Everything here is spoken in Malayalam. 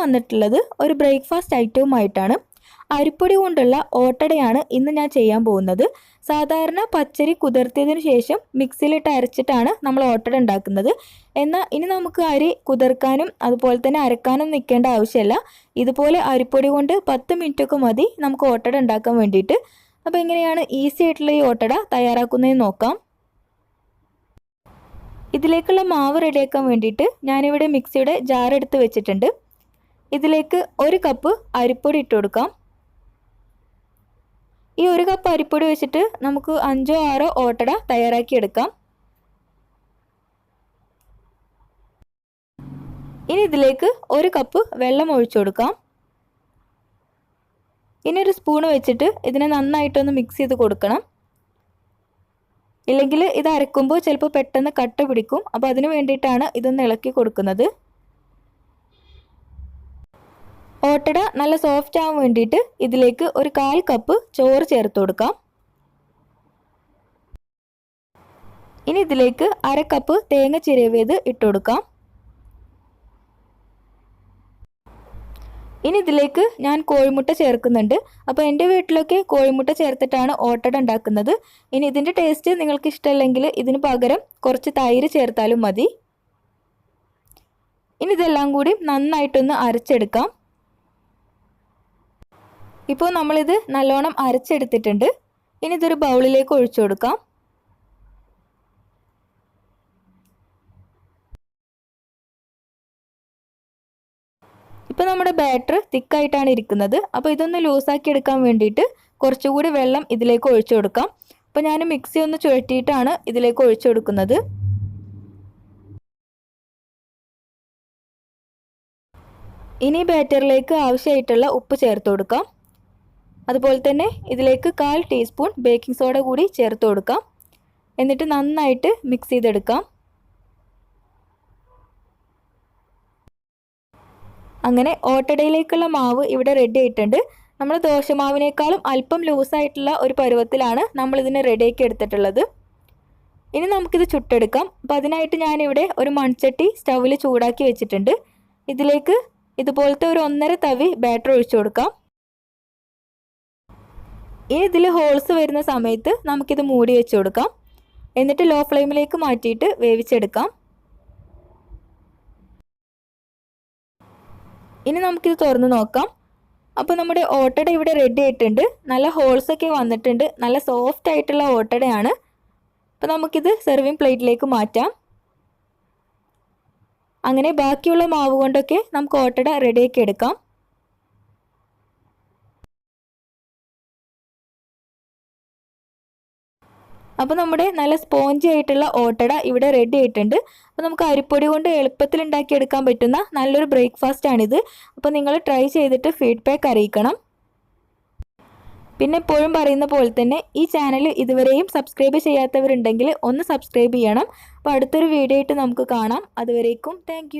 വന്നിട്ടുള്ളത് ഒരു ബ്രേക്ക്ഫാസ്റ്റ് ഐറ്റവുമായിട്ടാണ്. അരിപ്പൊടി കൊണ്ടുള്ള ഓട്ടടയാണ് ഇന്ന് ഞാൻ ചെയ്യാൻ പോകുന്നത്. സാധാരണ പച്ചരി കുതിർത്തിയതിനു ശേഷം മിക്സിയിലിട്ട് അരച്ചിട്ടാണ് നമ്മൾ ഓട്ടട ഉണ്ടാക്കുന്നത്. എന്നാൽ ഇനി നമുക്ക് അരി കുതിർക്കാനും അതുപോലെ തന്നെ അരക്കാനും നിൽക്കേണ്ട ആവശ്യമില്ല. ഇതുപോലെ അരിപ്പൊടി കൊണ്ട് 10 മിനിറ്റൊക്കെ മതി നമുക്ക് ഓട്ടട ഉണ്ടാക്കാൻ വേണ്ടിയിട്ട്. അപ്പോൾ എങ്ങനെയാണ് ഈസി ആയിട്ടുള്ള ഈ ഓട്ടട തയ്യാറാക്കുന്നതെന്ന് നോക്കാം. ഇതിലേക്കുള്ള മാവ് റെഡിയാക്കാൻ വേണ്ടിയിട്ട് ഞാനിവിടെ മിക്സിയുടെ ജാർ എടുത്ത് വെച്ചിട്ടുണ്ട്. ഇതിലേക്ക് 1 കപ്പ് അരിപ്പൊടി ഇട്ട് കൊടുക്കാം. ഈ 1 കപ്പ് അരിപ്പൊടി വെച്ചിട്ട് നമുക്ക് 5-6 ഓട്ടട തയ്യാറാക്കിയെടുക്കാം. ഇനി ഇതിലേക്ക് 1 കപ്പ് വെള്ളം ഒഴിച്ചു കൊടുക്കാം. ഇനി ഒരു സ്പൂൺ വെച്ചിട്ട് ഇതിനെ നന്നായിട്ടൊന്ന് മിക്സ് ചെയ്ത് കൊടുക്കണം. ഇല്ലെങ്കിൽ ഇത് അരക്കുമ്പോൾ ചിലപ്പോൾ പെട്ടെന്ന് കട്ട പിടിക്കും. അപ്പോൾ അതിന് വേണ്ടിയിട്ടാണ് ഇതൊന്ന് ഇളക്കി കൊടുക്കുന്നത്. ഓട്ടട നല്ല സോഫ്റ്റ് ആവാൻ വേണ്ടിയിട്ട് ഇതിലേക്ക് ഒരു 1/4 കപ്പ് ചോറ് ചേർത്ത് കൊടുക്കാം. ഇനി ഇതിലേക്ക് 1/2 കപ്പ് തേങ്ങ ചിരവിയത് ഇട്ട് കൊടുക്കാം. ഇനി ഇതിലേക്ക് ഞാൻ കോഴിമുട്ട ചേർക്കുന്നുണ്ട്. അപ്പോൾ എൻ്റെ വീട്ടിലൊക്കെ കോഴിമുട്ട ചേർത്തിട്ടാണ് ഓട്ടട ഉണ്ടാക്കുന്നത്. ഇനി ഇതിൻ്റെ ടേസ്റ്റ് നിങ്ങൾക്ക് ഇഷ്ടമല്ലെങ്കിൽ ഇതിന് പകരം കുറച്ച് തൈര് ചേർത്താലും മതി. ഇനി ഇതെല്ലാം കൂടി നന്നായിട്ടൊന്ന് അരച്ചെടുക്കാം. ഇപ്പോൾ നമ്മളിത് നല്ലോണം അരച്ചെടുത്തിട്ടുണ്ട്. ഇനി ഇതൊരു ബൗളിലേക്ക് ഒഴിച്ചു കൊടുക്കാം. ഇപ്പോൾ നമ്മുടെ ബാറ്റർ തിക്കായിട്ടാണ് ഇരിക്കുന്നത്. അപ്പോൾ ഇതൊന്ന് ലൂസാക്കി എടുക്കാൻ വേണ്ടിയിട്ട് കുറച്ചുകൂടി വെള്ളം ഇതിലേക്ക് ഒഴിച്ചു കൊടുക്കാം. അപ്പോൾ ഞാൻ മിക്സി ഒന്ന് ചുഴറ്റിയിട്ടാണ് ഇതിലേക്ക് ഒഴിച്ചു കൊടുക്കുന്നത്. ഇനി ബാറ്ററിലേക്ക് ആവശ്യമായിട്ടുള്ള ഉപ്പ് ചേർത്ത് കൊടുക്കാം. അതുപോലെ തന്നെ ഇതിലേക്ക് 1/4 ടീസ്പൂൺ ബേക്കിംഗ് സോഡ കൂടി ചേർത്ത് കൊടുക്കാം. എന്നിട്ട് നന്നായിട്ട് മിക്സ് ചെയ്തെടുക്കാം. അങ്ങനെ ഓട്ടടയിലേക്കുള്ള മാവ് ഇവിടെ റെഡി ആയിട്ടുണ്ട്. നമ്മൾ ദോശമാവിനേക്കാളും അല്പം ലൂസായിട്ടുള്ള ഒരു പരുവത്തിലാണ് നമ്മളിതിനെ റെഡിയാക്കി എടുത്തിട്ടുള്ളത്. ഇനി നമുക്കിത് ചുട്ടെടുക്കാം. അപ്പോൾ അതിനായിട്ട് ഞാനിവിടെ ഒരു മൺചട്ടി സ്റ്റൗവിൽ ചൂടാക്കി വെച്ചിട്ടുണ്ട്. ഇതിലേക്ക് ഇതുപോലത്തെ ഒരു 1.5 തവി ബാറ്റർ ഒഴിച്ചു കൊടുക്കാം. ഇനി ഇതിൽ ഹോൾസ് വരുന്ന സമയത്ത് നമുക്കിത് മൂടി വെച്ച് കൊടുക്കാം. എന്നിട്ട് ലോ ഫ്ലെയിമിലേക്ക് മാറ്റിയിട്ട് വേവിച്ചെടുക്കാം. ഇനി നമുക്കിത് തുറന്ന് നോക്കാം. അപ്പോൾ നമ്മുടെ ഓട്ടട ഇവിടെ റെഡി ആയിട്ടുണ്ട്. നല്ല ഹോൾസൊക്കെ വന്നിട്ടുണ്ട്. നല്ല സോഫ്റ്റ് ആയിട്ടുള്ള ഓട്ടടയാണ്. അപ്പോൾ നമുക്കിത് സെർവിങ് പ്ലേറ്റിലേക്ക് മാറ്റാം. അങ്ങനെ ബാക്കിയുള്ള മാവ് കൊണ്ടൊക്കെ നമുക്ക് ഓട്ടട റെഡിയാക്കി എടുക്കാം. അപ്പോൾ നമ്മുടെ നല്ല സ്പോഞ്ചി ആയിട്ടുള്ള ഓട്ടട ഇവിടെ റെഡി ആയിട്ടുണ്ട്. അപ്പോൾ നമുക്ക് അരിപ്പൊടി കൊണ്ട് എളുപ്പത്തിൽ ഉണ്ടാക്കിയെടുക്കാൻ പറ്റുന്ന നല്ലൊരു ബ്രേക്ക്ഫാസ്റ്റ് ആണിത്. അപ്പോൾ നിങ്ങൾ ട്രൈ ചെയ്തിട്ട് ഫീഡ്ബാക്ക് അറിയിക്കണം. പിന്നെ എപ്പോഴും പറയുന്ന പോലെ തന്നെ ഈ ചാനൽ ഇതുവരെയും സബ്സ്ക്രൈബ് ചെയ്യാത്തവരുണ്ടെങ്കിൽ ഒന്ന് സബ്സ്ക്രൈബ് ചെയ്യണം. അപ്പോൾ അടുത്തൊരു വീഡിയോ ആയിട്ട് നമുക്ക് കാണാം. അതുവരേക്കും താങ്ക്